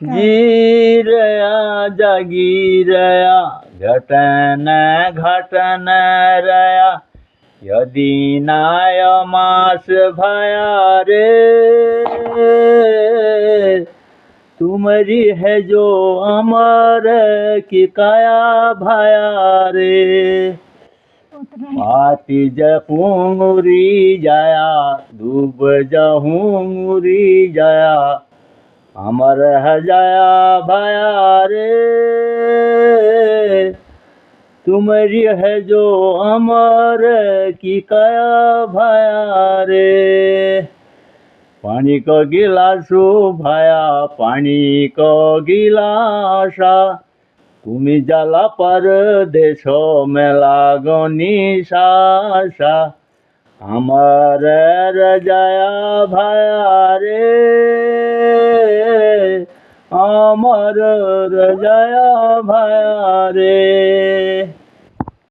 जी रया जागी रया घटन घटन रया यदि नाय मास भया रे तुमरी है जो अमर की काया भया रे पाती जूंगरी जाया डूब जहूंगरी जाया अमर है जाया भया रे तुमरी है जो अमर की काया भया रे पानी को गिलासो भाया पानी को गिलासा तुमी जाला परदेशो में लागो निशासा अमर रजाया भया रे अमर रजाया भया रे।